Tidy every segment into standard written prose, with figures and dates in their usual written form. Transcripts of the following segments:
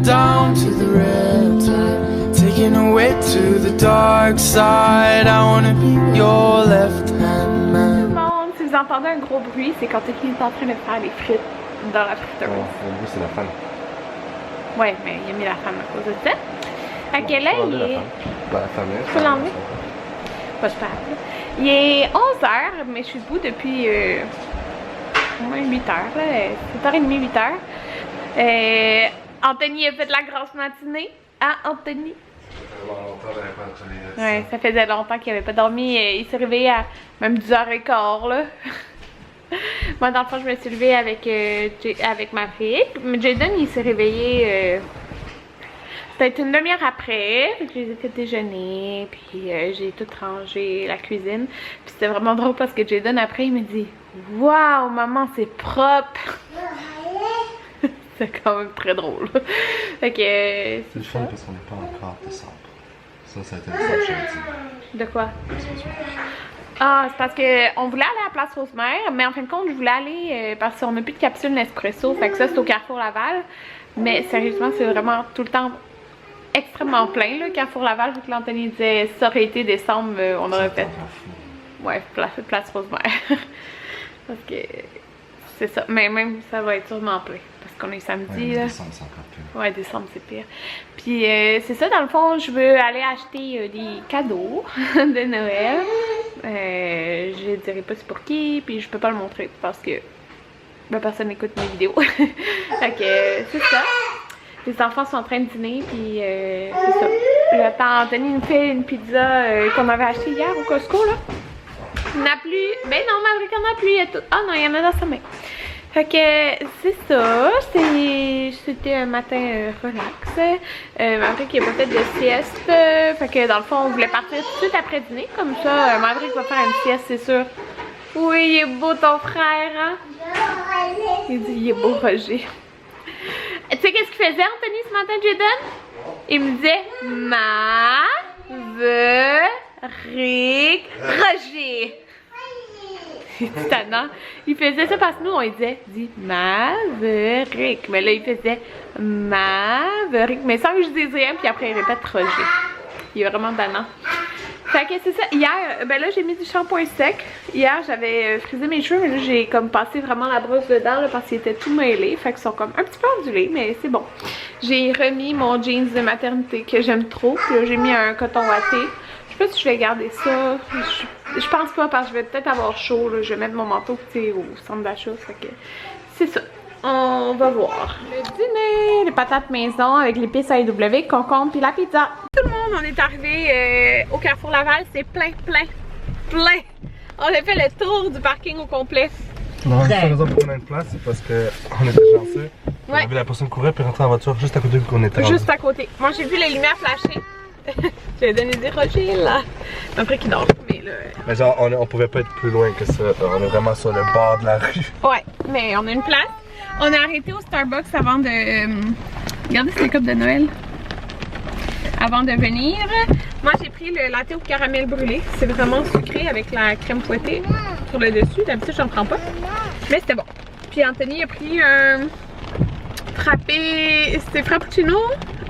down to the riptide, taken away to the dark side. I wanna be your left hand man. Si vous entendez un gros bruit, c'est quand Tiffany est en train de faire les frites dans la friteuse. Oh, le bruit, c'est la fan. Ouais, mais il a mis la femme à cause de ça. Fait que là, il est... La famille. Tu peux l'enlever? Pas super. Il est 11h, mais je suis debout depuis au moins 8h, là. 7h30, 8h. Anthony a fait de la grosse matinée. Hein, Anthony? Ouais, ça faisait longtemps qu'il n'avait pas dormi. Il s'est réveillé à même 10h15, là. Moi, dans le fond, je me suis levée avec ma fille. Mais Jaden, il s'est réveillé peut-être une demi-heure après. Je les ai fait déjeuner. Puis j'ai tout rangé, la cuisine. Puis c'était vraiment drôle parce que Jaden, après, il me dit « Waouh, maman, c'est propre! » C'est quand même très drôle. Fait que... c'est le fun parce qu'on n'est pas encore décembre. Ça a été le fun, je te dis. De quoi? Ah, c'est parce qu'on voulait aller à la Place Rosemère, mais en fin de compte, je voulais aller parce qu'on n'a plus de capsule Nespresso. Fait que ça, c'est au Carrefour Laval. Mais sérieusement, c'est vraiment tout le temps extrêmement plein, là, Carrefour Laval. Vu que l'Anthony disait ça aurait été décembre, on aurait fait. Ouais, Place Rosemère. Parce que c'est ça. Mais même, ça va être sûrement plein. Parce qu'on est samedi, ouais, là. Décembre, c'est encore pire. Ouais, décembre, c'est pire. Puis c'est ça, dans le fond, je veux aller acheter des cadeaux de Noël. Je dirais pas c'est pour qui, puis je peux pas le montrer parce que personne n'écoute mes vidéos. Fait que c'est ça. Les enfants sont en train de dîner, puis c'est ça. J'attends, Anthony nous fait une pizza qu'on avait achetée hier au Costco, là. Il n'y en a plus. Ben non, Maverick, il y en a plus. Il y a tout. Ah non, il y en a dans sa main. Fait que c'est ça, c'était un matin relax. Maverick il a pas fait de sieste. Fait que dans le fond on voulait partir tout de suite après dîner. Comme ça, Maverick va faire une sieste, c'est sûr. Oui, il est beau ton frère, hein? Il dit il est beau Roger. Tu sais qu'est-ce qu'il faisait Anthony ce matin, Jaden? Il me disait Maverick Roger. C'est tannant. Il faisait ça parce que nous on disait Maverick. Mais là il faisait Maverick. Mais sans que je dise rien, puis après il répète Roger. Il est vraiment tannant. Fait que c'est ça. Hier, ben là j'ai mis du shampoing sec. Hier j'avais frisé mes cheveux, mais là j'ai comme passé vraiment la brosse dedans là, parce qu'ils étaient tout mêlés. Fait qu'ils sont comme un petit peu ondulés, mais c'est bon. J'ai remis mon jeans de maternité que j'aime trop. Puis là j'ai mis un coton watté. Je sais pas si je vais garder ça. Je pense pas parce que je vais peut-être avoir chaud. Là. Je vais mettre mon manteau au centre d'achat. Fait que c'est ça. On va voir. Le dîner, les patates maison avec l'épice AEW, concombre puis la pizza. Tout le monde, on est arrivé au Carrefour Laval. C'est plein. On a fait le tour du parking au complet. Non, la raison pour qu'on a une place, c'est parce qu'on était chanceux. On a vu la personne courir puis rentrer en voiture juste à côté vu qu'on était juste à côté. Moi j'ai vu les lumières flasher. J'ai donné des Roger là. Après qu'il dort, mais là. Mais genre, on pouvait pas être plus loin que ça. On est vraiment sur le bord de la rue. Ouais, mais on a une place. On a arrêté au Starbucks avant de. Regardez ces cupes de Noël. Avant de venir. Moi j'ai pris le latte au caramel brûlé. C'est vraiment sucré avec la crème fouettée sur le dessus. D'habitude j'en prends pas. Mais c'était bon. Puis Anthony a pris un frappé. C'était frappuccino.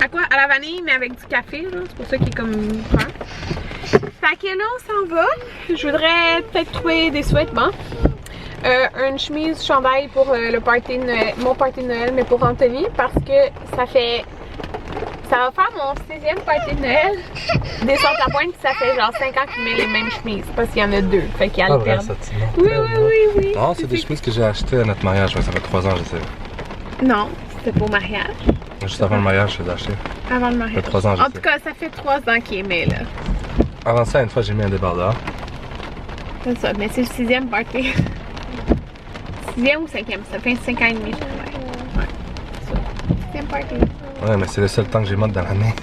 À quoi? À la vanille, mais avec du café, c'est pour ça qu'il est comme brun. Fait que là, on s'en va. Je voudrais peut-être trouver des sous-vêtements. Une chemise chandail pour le party de Noël, mon party de Noël, mais pour Anthony, parce que ça va faire mon 6e party de Noël. Descendre la pointe, ça fait genre 5 ans qu'il met les mêmes chemises, parce qu'il y en a 2. Fait qu'il alterne. Oui. Non, c'est des chemises que j'ai achetées à notre mariage, mais ça fait 3 ans, je sais. Non, c'était pour mariage. Juste avant le mariage, je les ai achetés. Avant le mariage. Ça fait 3 ans, je sais. En tout cas, ça fait 3 ans qu'il est mis là. Avant ça, une fois, j'ai mis un débardeur. C'est ça, mais c'est le 6e party. 6e ou 5e, ça fait 5 ans et demi, je dirais. Ouais, c'est ça. 6e party. Ouais, mais c'est le seul temps que j'ai mode dans l'année.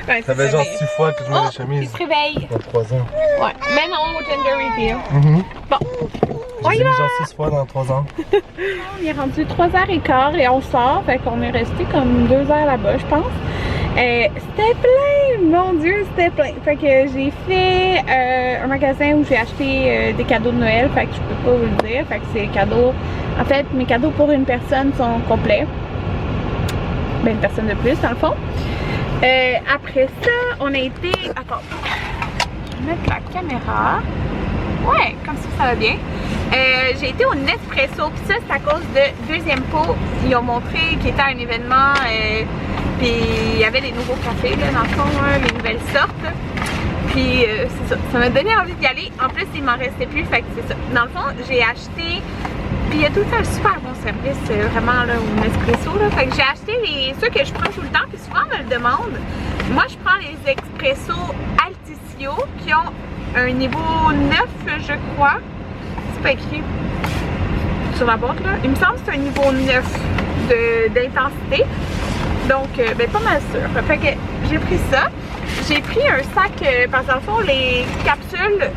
Ouais, ça fait genre 6 fois que je mets les chemises. Il se réveille. Dans 3 ans. Ouais, mais non, au gender reveal. Bon. Je les ai mis genre 6 fois dans 3 ans. Il est rendu 3h15 et on sort, fait qu'on est resté comme 2 heures là-bas, je pense. C'était plein, mon Dieu, c'était plein. Fait que j'ai fait un magasin où j'ai acheté des cadeaux de Noël, fait que je peux pas vous le dire. Fait que c'est cadeaux. En fait, mes cadeaux pour une personne sont complets. Ben, une personne de plus, dans le fond. Après ça, on a été... Attends, je vais mettre la caméra. Ouais, comme ça va bien. J'ai été au Nespresso, puis ça, c'est à cause de Deuxième Pot. Ils ont montré qu'il était à un événement, puis il y avait des nouveaux cafés, là, dans le fond, les nouvelles sortes. Puis c'est ça, ça m'a donné envie d'y aller. En plus, il m'en restait plus, fait que c'est ça. Dans le fond, j'ai acheté, puis il y a tout le temps un super bon service, vraiment, là, au Nespresso, là. Fait que j'ai acheté ceux que je prends tout le temps, puis souvent on me le demande. Moi, je prends les Expresso Alticio, qui ont un niveau 9, je crois. C'est pas écrit sur la boîte, là. Il me semble que c'est un niveau 9 d'intensité. Donc, ben, pas mal sûr. Fait que j'ai pris ça. J'ai pris un sac, parce que dans le fond, les capsules,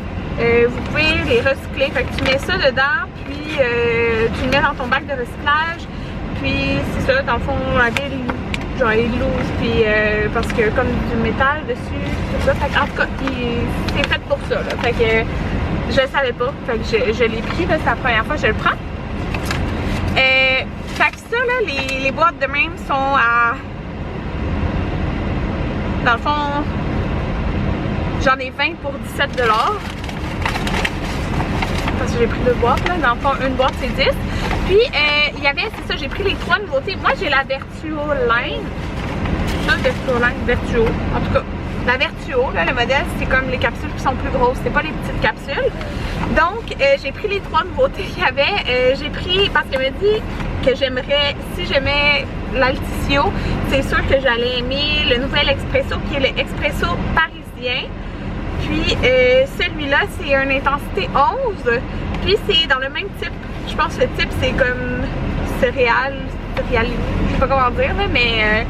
vous pouvez les recycler. Fait que tu mets ça dedans, puis tu le mets dans ton bac de recyclage. Puis c'est ça, dans le fond, la ville, genre il loose, puis parce que comme du métal dessus, tout ça. Fait que, en tout cas, c'est fait pour ça, là. Fait que je le savais pas. Fait que je l'ai pris, là, c'est la première fois que je le prends. Fait que ça, là, les boîtes de même sont à... Dans le fond, j'en ai 20 pour 17 $. Parce que j'ai pris 2 boîtes, là. Dans le fond, une boîte c'est 10. Puis, il y avait, c'est ça, j'ai pris les 3 nouveautés. Moi, j'ai la Vertuo Line. Ça, Vertuo Line, Vertuo. En tout cas, la Vertuo, là, le modèle, c'est comme les capsules qui sont plus grosses. C'est pas les petites capsules. Donc, j'ai pris les 3 nouveautés qu'il y avait. J'ai pris, parce qu'elle m'a dit que j'aimerais, si j'aimais l'Alticio, c'est sûr que j'allais aimer le nouvel Expresso, qui est le Expresso parisien. Puis, celui-là, c'est une intensité 11. Puis, c'est dans le même type. Je pense que le type, c'est comme céréales, je sais pas comment dire, là, mais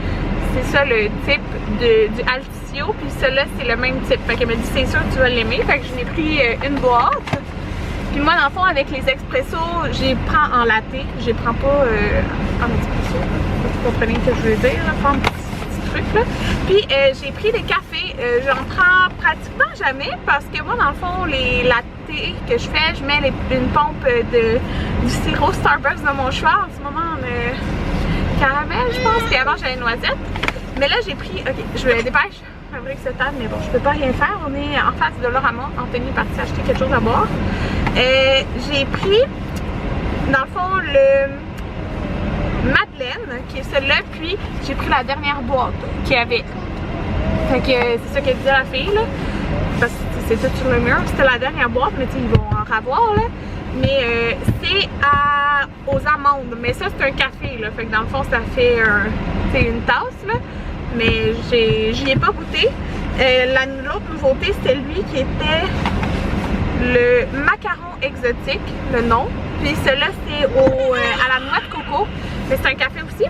c'est ça le type du Alticio. Puis, celui-là, c'est le même type. Fait qu'elle m'a dit, c'est sûr que tu vas l'aimer. Fait que j'en ai pris une boîte. Puis moi, dans le fond, avec les expressos, j'y prends en latte. Je les prends pas en expresso. Vous comprenez ce que je veux dire, là, prendre un petit truc, là. Puis j'ai pris des cafés. J'en prends pratiquement jamais parce que moi, dans le fond, les lattes que je fais, je mets une pompe du sirop Starbucks dans mon choix. En ce moment, caramel, je pense. Puis avant, j'avais noisette. Mais là, j'ai pris... Ok, je me dépêche. J'aimerais que c'est tard, mais bon, je peux pas rien faire. On est en face de Laurama. Anthony est parti acheter quelque chose à boire. J'ai pris, dans le fond, le Madeleine, qui est celle-là, puis j'ai pris la dernière boîte qu'il y avait. Fait que c'est ça qu'elle disait la fille, là. Parce que c'est tout sur le mur. C'était la dernière boîte, mais tu sais, ils vont en ravoir, là. Mais c'est aux amandes. Mais ça, c'est un café, là. Fait que dans le fond, ça fait une tasse, là. Mais j'y ai pas goûté. L'autre nouveauté, c'était lui qui était le macaron exotique, le nom. Puis celui-là, c'est à la noix de coco. Mais c'est un café aussi.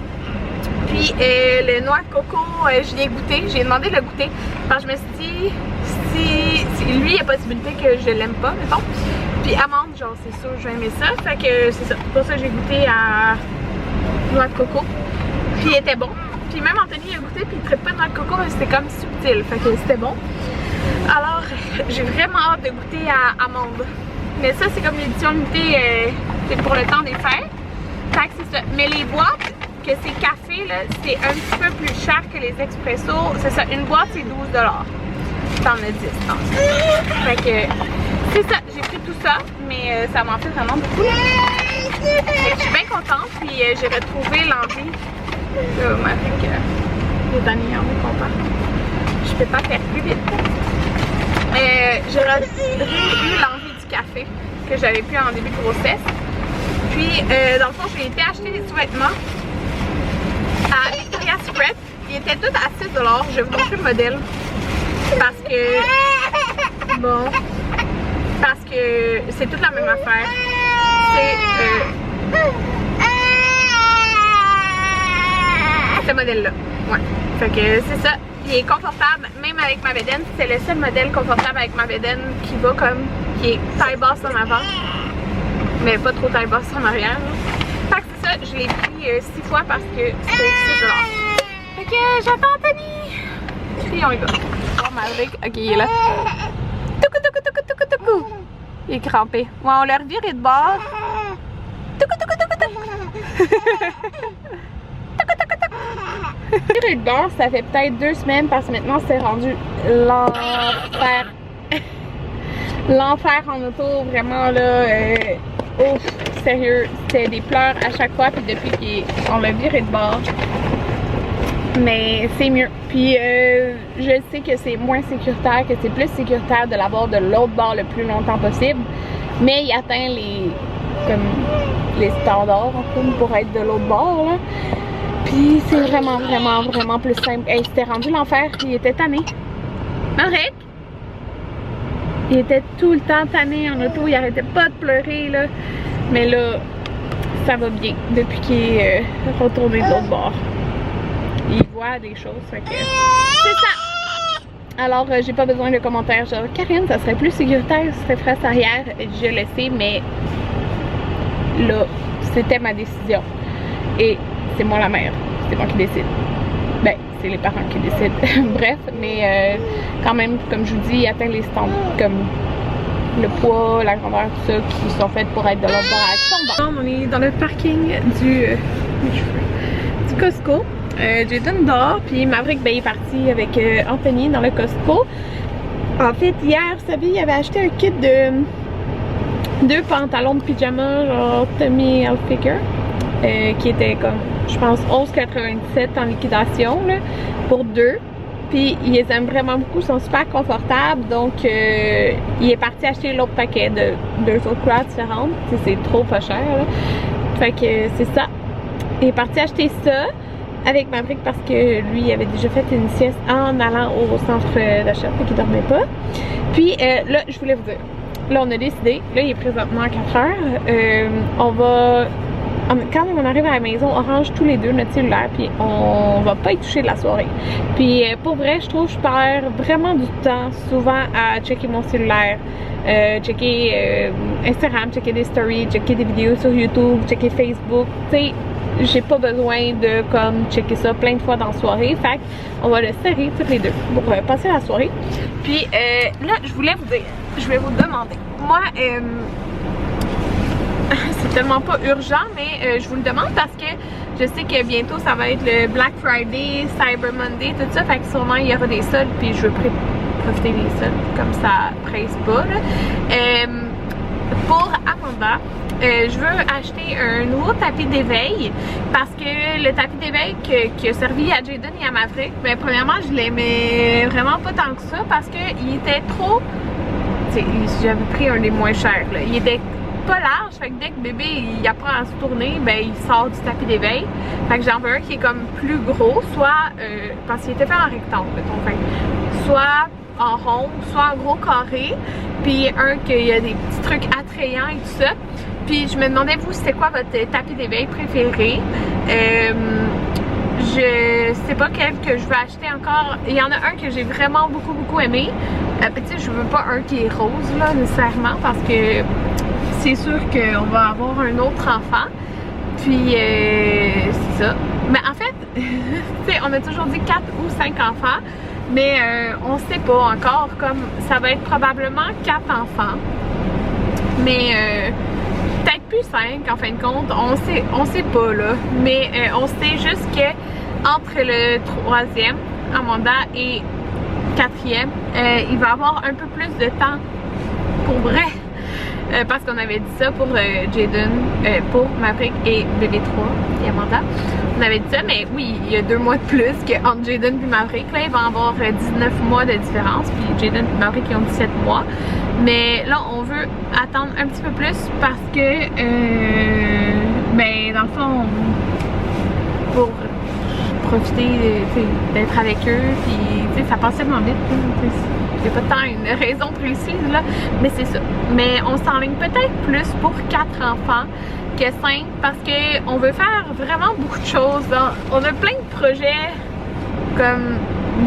Puis le noix de coco, je l'ai goûté. J'ai demandé de le goûter. Parce que je me suis dit, si lui, il y a possibilité que je l'aime pas, mettons. Puis amande, genre, c'est sûr, je vais aimer ça. Fait que c'est ça. Pour ça, j'ai goûté à noix de coco. Puis il était bon. Puis même Anthony a goûté, puis il ne traite pas de noix de coco, mais c'était comme subtil. Fait que c'était bon. Alors, j'ai vraiment hâte de goûter à amande. Mais ça, c'est comme l'édition limitée, c'est pour le temps des fêtes. Fait que c'est ça. Mais les boîtes, que c'est café, là, c'est un petit peu plus cher que les expressos. C'est ça, une boîte, c'est 12 $. T'en as 10, non? Fait que, c'est ça. J'ai pris tout ça, mais ça m'en fait vraiment beaucoup. Fait que je suis bien contente, puis j'ai retrouvé l'envie. Avec les amis en compare. Je peux pas faire plus vite. J'ai eu l'envie du café que j'avais plus en début de grossesse. Puis dans le fond, j'ai été acheter des sous-vêtements à Victoria's Secret. Ils étaient tous à 6 $. Je vais vous montrer le modèle. Parce que bon, parce que c'est toute la même affaire. C'est ce modèle-là. Ouais. Fait que c'est ça. Il est confortable, même avec ma bédaine. C'est le seul modèle confortable avec ma bédaine qui va comme, qui est taille basse en avant, mais pas trop taille basse en arrière. Fait que c'est ça. Je l'ai pris 6 fois parce que c'est 6 $. Fait que j'attends Anthony. Puis on y va. Oh Maverick. Ok, il est là. Toucou, toucou, toucou, toucou, toucou. Il est crampé. Ouais, on l'a reviré de bord. Toucou, toucou, toucou, toucou. Toucou, toucou, toucou. Le bord, ça fait peut-être 2 semaines parce que maintenant c'est rendu l'enfer. L'enfer en auto, vraiment là. Ouf, sérieux, c'était des pleurs à chaque fois. Puis depuis qu'on l'a viré de bord, mais c'est mieux. Puis je sais que c'est moins sécuritaire, que c'est plus sécuritaire de l'avoir de l'autre bord le plus longtemps possible. Mais il atteint les standards en fait, pour être de l'autre bord là. Puis c'est vraiment plus simple. Hey, c'était rendu l'enfer, il était tanné. Marek! Il était tout le temps tanné en auto, il arrêtait pas de pleurer là. Mais là, ça va bien depuis qu'il est retourné de l'autre bord. Il voit des choses, fait que c'est ça! Alors j'ai pas besoin de commentaires genre Karine, ça serait plus sécuritaire si c'était face arrière. Je le sais, mais là, c'était ma décision. Et c'est moi la mère, c'est moi qui décide. Ben, c'est les parents qui décident. Bref, mais quand même, comme je vous dis, il atteint les standards comme le poids, la grandeur, tout ça, qui sont faites pour être de l'autre bord à l'action. On est dans le parking du Costco. Jayden dort, puis Maverick, ben, il est parti avec Anthony dans le Costco. En fait, hier, Sabi avait acheté un kit de 2 pantalons de pyjama, genre Tommy Hilfiger, qui était comme, je pense, 11,97 en liquidation, là, pour 2. Puis, ils les aiment vraiment beaucoup, ils sont super confortables, donc il est parti acheter l'autre paquet de 2 autres couleurs différentes. C'est trop pas cher, là. Fait que c'est ça. Il est parti acheter ça avec Maverick parce que lui il avait déjà fait une sieste en allant au centre d'achat, fait qu'il dormait pas. Puis là, je voulais vous dire, là on a décidé, là il est présentement à 4 heures, on va, quand on arrive à la maison, on range tous les deux notre cellulaire, puis on va pas y toucher de la soirée. Puis pour vrai, je trouve que je perds vraiment du temps souvent à checker mon cellulaire, checker Instagram, checker des stories, checker des vidéos sur YouTube, checker Facebook, tu sais. J'ai pas besoin de comme checker ça plein de fois dans la soirée. Fait qu'on va le serrer toutes les deux pour passer la soirée. Puis là, je voulais vous dire, je vais vous demander. Moi, c'est tellement pas urgent, mais je vous le demande parce que je sais que bientôt ça va être le Black Friday, Cyber Monday, tout ça. Fait que sûrement il y aura des soldes, puis je veux profiter des soldes comme ça presse pas. Là. Pour Amanda, je veux acheter un nouveau tapis d'éveil parce que le tapis d'éveil qui a servi à Jayden et à Maverick, ben, premièrement je l'aimais vraiment pas tant que ça parce qu'il était trop, j'avais pris un des moins chers là. Il était pas large, fait que dès que bébé il apprend à se tourner, ben il sort du tapis d'éveil. Fait que j'en veux un qui est comme plus gros, soit parce qu'il était fait en rectangle, donc, soit en rond, soit en gros carré, puis un qu'il y a des petits trucs attrayants et tout ça. Puis je me demandais, vous, c'était quoi votre tapis d'éveil préféré? Je sais pas quel que je veux acheter encore. Il y en a un que j'ai vraiment beaucoup aimé. Tu sais, je veux pas un qui est rose là nécessairement parce que c'est sûr qu'on va avoir un autre enfant. Puis c'est ça. Mais en fait, tu sais, on a toujours dit 4 ou 5 enfants. Mais on sait pas encore, comme ça va être probablement 4 enfants. Mais peut-être plus 5 en fin de compte, on sait pas là. Mais on sait juste que entre le 3e, Amanda, et 4e, il va avoir un peu plus de temps pour vrai. Parce qu'on avait dit ça pour Jayden, pour Maverick et bébé 3 et Amanda. On avait dit ça, mais oui, il y a 2 mois de plus qu'entre Jayden et Maverick. Là, il va avoir 19 mois de différence. Puis Jayden et Maverick, ils ont 17 mois. Mais là, on veut attendre un petit peu plus parce que, ben, dans le fond, pour profiter d'être avec eux. Puis, ça passe tellement vite. J'ai pas tant une raison précise là, mais c'est ça. Mais on s'enligne peut-être plus pour 4 enfants que 5 parce qu'on veut faire vraiment beaucoup de choses. On a plein de projets comme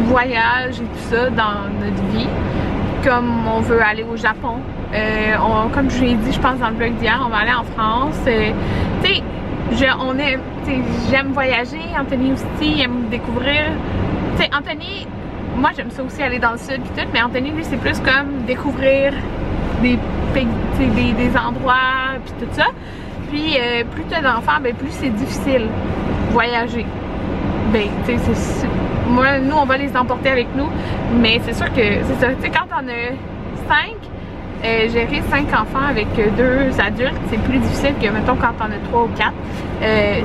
voyage et tout ça dans notre vie. Comme on veut aller au Japon. Comme je l'ai dit, je pense dans le vlog d'hier, on va aller en France. Tu sais, j'aime voyager. Anthony aussi, il aime découvrir. Tu sais, Anthony, moi j'aime ça aussi aller dans le sud et tout, mais Anthony lui c'est plus comme découvrir des endroits puis tout ça. Puis plus t'as d'enfants, ben plus c'est difficile voyager. ben, tu sais, moi, nous, on va les emporter avec nous, mais c'est sûr que, c'est ça, tu sais, quand on a 5, gérer 5 enfants avec 2 adultes, c'est plus difficile que, mettons, quand on a 3 ou 4.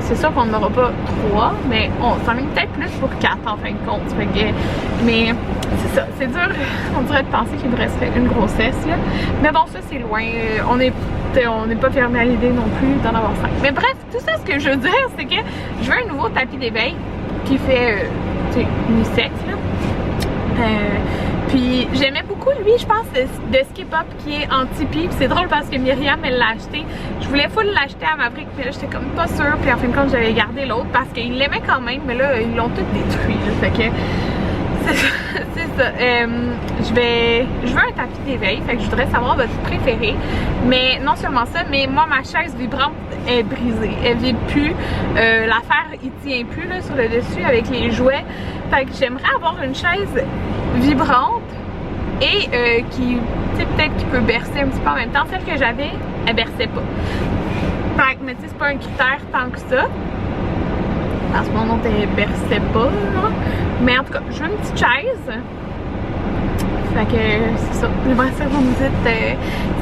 C'est sûr qu'on n'aura pas 3, mais on s'en met peut-être plus pour 4 en fin de compte. Fait que, mais c'est ça, c'est dur, on dirait de penser qu'il me resterait une grossesse, là. Mais bon, ça, c'est loin. On n'est pas fermé à l'idée non plus d'en avoir 5. Mais bref, tout ça, ce que je veux dire, c'est que je veux un nouveau tapis d'éveil qui fait, tu sais, unisexe, là. Puis j'aimais beaucoup lui, je pense, de Skip Up qui est en Tipeee. C'est drôle parce que Myriam, elle l'a acheté. Je voulais full l'acheter à Maverick, mais là j'étais comme pas sûre. Puis en fin de compte, j'avais gardé l'autre parce qu'il l'aimait quand même, mais là ils l'ont tout détruit. Là, fait que c'est ça. Je veux un tapis d'éveil, fait que je voudrais savoir votre préféré. Mais non seulement ça, mais moi ma chaise vibrante est brisée. Elle vibre plus. L'affaire il tient plus là, sur le dessus avec les jouets. Fait que j'aimerais avoir une chaise vibrante et qui, tu sais, peut-être qui peut bercer un petit peu en même temps. Celle que j'avais, elle berçait pas. Fait que, mais tu sais, c'est pas un critère tant que ça. Parce que mon autre, elle berçait pas, là. Mais en tout cas, je veux une petite chaise. Fait que c'est ça. J'aimerais ça que vous me dites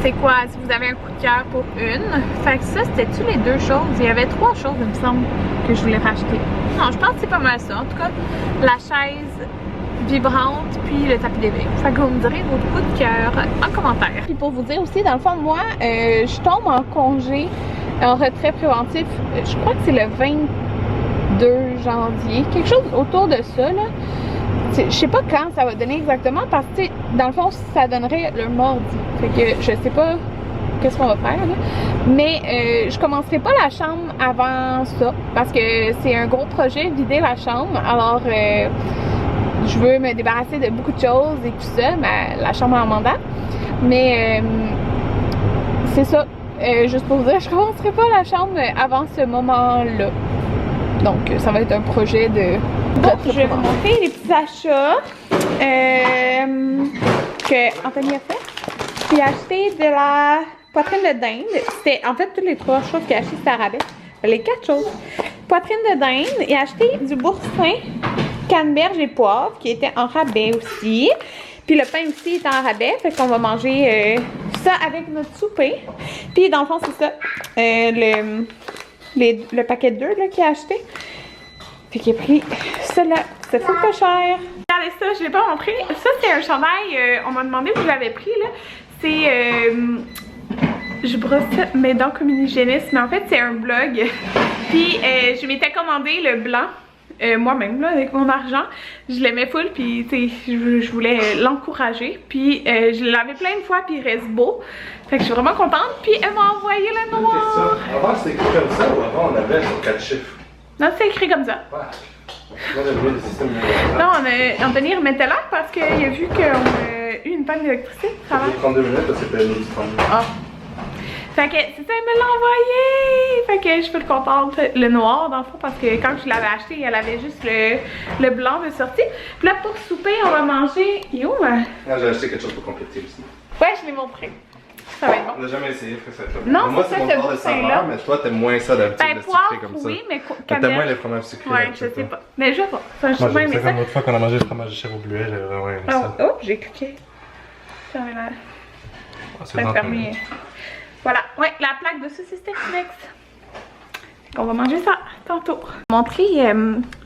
c'est quoi, si vous avez un coup de cœur pour une. Fait que ça, c'était-tu les 2 choses? Il y avait 3 choses, il me semble, que je voulais racheter. Non, je pense que c'est pas mal ça. En tout cas, la chaise vibrante puis le tapis d'éveil. Fait que vous me direz votre coup de cœur en commentaire. Puis pour vous dire aussi, dans le fond, moi, je tombe en congé, en retrait préventif, je crois que c'est le 22 janvier. Quelque chose autour de ça, là. Je sais pas quand ça va donner exactement parce que dans le fond ça donnerait le mardi. Fait que je sais pas qu'est-ce qu'on va faire là. Mais je commencerai pas la chambre avant ça parce que c'est un gros projet, vider la chambre. Alors je veux me débarrasser de beaucoup de choses et tout ça, la chambre en mandat. Mais c'est ça. Juste pour vous dire, je commencerai pas la chambre avant ce moment-là. Donc ça va être un projet de... Bon, je vais vous montrer les petits achats que Anthony a fait. J'ai acheté de la poitrine de dinde. C'était en fait toutes les 3 choses qu'il a acheté, c'était à rabais. Les 4 choses. Poitrine de dinde. Il a acheté du boursin, canneberge et poivre qui était en rabais aussi. Puis le pain aussi est en rabais. Fait qu'on va manger ça avec notre souper. Puis dans le fond, c'est ça. Le paquet de 2 qu'il a acheté. Fait qu'il a pris celle-là, ça fait pas cher. Regardez ça, je l'ai pas montré. Ça c'est un chandail, on m'a demandé où je l'avais pris là. C'est, je brosse mes dents comme une hygiéniste, mais en fait c'est un blog. Puis je m'étais commandé le blanc, moi-même là, avec mon argent. Je l'aimais full, puis tu sais, je voulais l'encourager. Puis je l'ai lavé plein de fois, puis il reste beau. Fait que je suis vraiment contente. Puis elle m'a envoyé le noir. Avant c'était écrit comme ça ou avant on avait 4 chiffres? Non, c'est écrit comme ça. Ouais. Non, Anthony remettait là parce qu'il a vu qu'on a eu une panne d'électricité. Ça fait 32 minutes parce que c'était une autre 32 minutes. Ah. Fait que c'est ça, elle me l'a envoyé. Fait que je suis plus contente. Le noir, dans le fond, parce que quand je l'avais acheté, elle avait juste le blanc de sortie. Puis là, pour souper, on va manger. Yo! Ah, j'ai acheté quelque chose pour compléter aussi. Ouais, je l'ai montré. Ça va être bon. On l'a jamais essayé, fait ça. Non, moi, c'est ça, mon ce genre de boussin-là. saveur, mais toi, t'aimes moins ça d'habitude, Ben, le poivre, sucré comme ça. oui, mais T'aimes moins les fromages sucrés. Ouais, je sais pas. Mais je sais pas. Enfin, je moi, sais j'ai pas ça aimé comme l'autre fois qu'on a mangé le fromage de chèvre au bluet, j'avais vraiment aimé ça. Oh, j'ai cliqué. Fermé la... C'est fermé. Voilà, ouais, la plaque de saucisse Tex-Mex. On va manger ça tantôt. Montrer,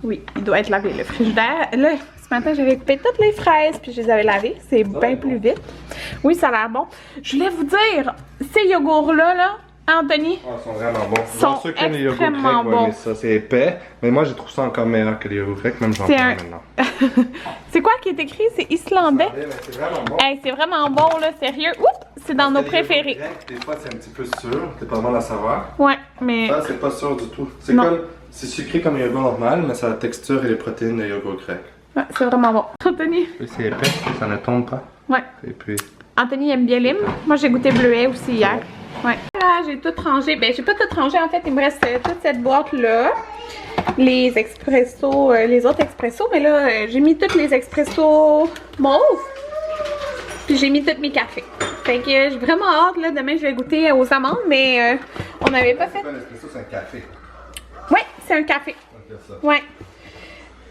oui, il doit être lavé le frigidaire. Là, ce matin, j'avais coupé toutes les fraises puis je les avais lavées. C'est bien plus vite. Oui, ça a l'air bon. Je voulais vous dire, ces yogourts-là, là, Anthony, ils sont vraiment bons. Sont ceux qui aiment les yogourts extrêmement grecs, bons. mais ça, c'est épais. Mais moi, j'ai trouvé ça encore meilleur que les yogourts grecs, même j'en prends maintenant. C'est quoi qui est écrit? C'est islandais. C'est vraiment bon. Hey, c'est vraiment bon, là, sérieux. Oups, c'est dans nos préférés. Des fois, c'est un petit peu sûr, dépendamment de la saveur. Ouais, mais... Ça, c'est pas sûr du tout. C'est Non. comme, c'est sucré comme le yogourt normal, mais ça a la texture et les protéines de yogourt grec. Ouais, c'est vraiment bon. Anthony? C'est épais, ça ne tombe pas. Ouais. Et puis... Anthony aime bien l'hym. Moi, j'ai goûté bleuet aussi hier. Ouais. Là, j'ai tout rangé. Ben, j'ai pas tout rangé. En fait, il me reste toute cette boîte-là. Les expressos, les autres expressos. Mais là, j'ai mis tous les expressos mauves. Puis j'ai mis tous mes cafés. Fait que j'ai vraiment hâte, là. Demain, je vais goûter aux amandes. Mais on n'avait pas fait. C'est pas un espresso, c'est un café. Ouais, c'est un café. Ouais.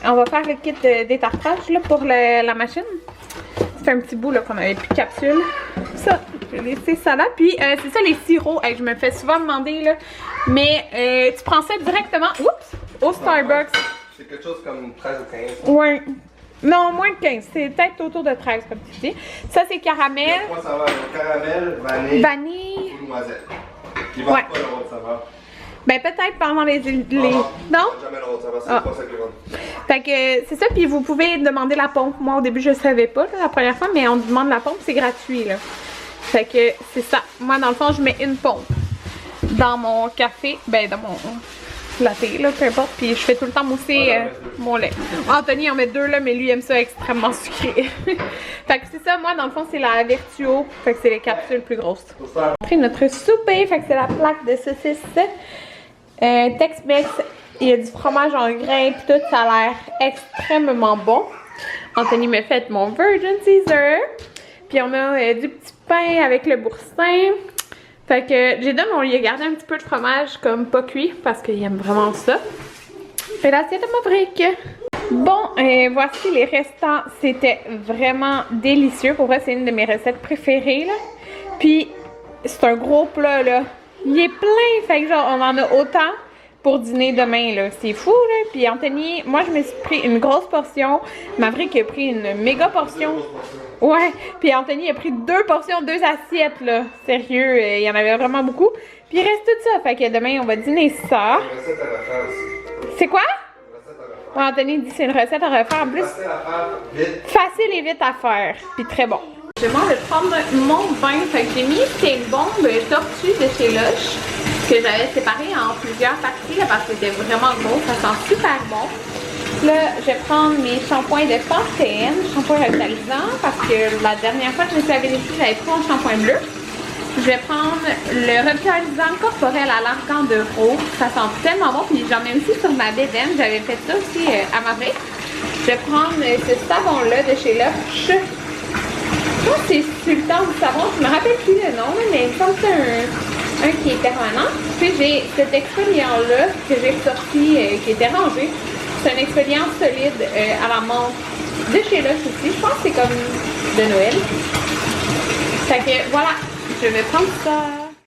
on va faire le kit de détartrage là, pour la machine. Ça fait un petit bout qu'on n'avait plus de capsule. Ça, je vais laisser ça là. Puis c'est ça les sirops. Hey, je me fais souvent demander là. Mais tu prends ça directement au Starbucks. C'est quelque chose comme 13 ou 15. Ouais. Non, moins de 15. C'est peut-être autour de 13 comme tu dis. Ça c'est caramel. Il y a 3 saveurs. Caramel, vanille ou noisette. Ils vendent pas leur autre saveur. Ben peut-être pendant les... Non? Jamais leur autre saveur, c'est pas ça que je vends. Fait que c'est ça, puis vous pouvez demander la pompe. Moi au début je savais pas là, la première fois, mais on demande la pompe, c'est gratuit là. Fait que c'est ça. Moi dans le fond je mets une pompe dans mon café, ben dans mon latte là, peu importe, puis je fais tout le temps mousser mon lait. Anthony en met 2 là, mais lui aime ça extrêmement sucré. Fait que c'est ça, moi dans le fond c'est la Vertuo, fait que c'est les capsules plus grosses. On a pris notre souper, fait que c'est la plaque de saucisse. Tex-Mex, il y a du fromage en grains pis tout, ça a l'air extrêmement bon. Anthony m'a fait mon Virgin Caesar. Puis on a du petit pain avec le boursin. Fait que j'ai donné, on lui a gardé un petit peu de fromage comme pas cuit parce qu'il aime vraiment ça. Et l'assiette de Maverick. Bon, voici les restants. C'était vraiment délicieux. Pour vrai, c'est une de mes recettes préférées là. Puis c'est un gros plat là. Il est plein, fait que genre on en a autant pour dîner demain là, c'est fou là. Puis Anthony, moi je me suis pris une grosse portion, Maverick a pris une méga portion. Ouais, puis Anthony a pris 2 portions, 2 assiettes là, sérieux, il y en avait vraiment beaucoup. Puis il reste tout ça, fait que demain on va dîner ça. C'est quoi? Ouais, Anthony dit c'est une recette à refaire en plus. Facile et vite à faire, puis très bon. Je vais prendre mon vin, fait que j'ai mis ces bombes tortues de chez Lush que j'avais séparées en plusieurs parties là, parce que c'était vraiment gros, ça sent super bon. Là, je vais prendre mes shampoings de Pantene, shampoing revitalisant, parce que la dernière fois que je me suis lavé les pieds, j'avais pris mon shampoing bleu. Je vais prendre le revitalisant corporel à l'argan de rose, ça sent tellement bon, puis j'en ai aussi sur ma bédaine, j'avais fait ça aussi à Maverick. Je vais prendre ce savon-là de chez Lush. Je pense que c'est Sultan du savon, je me rappelle plus le nom, mais il me semble que c'est un qui est permanent. Puis j'ai cet exfoliant-là que j'ai ressorti, qui était rangé. C'est un exfoliant solide à la menthe de chez Lush aussi. Je pense que c'est comme de Noël. Fait que voilà, je vais prendre ça.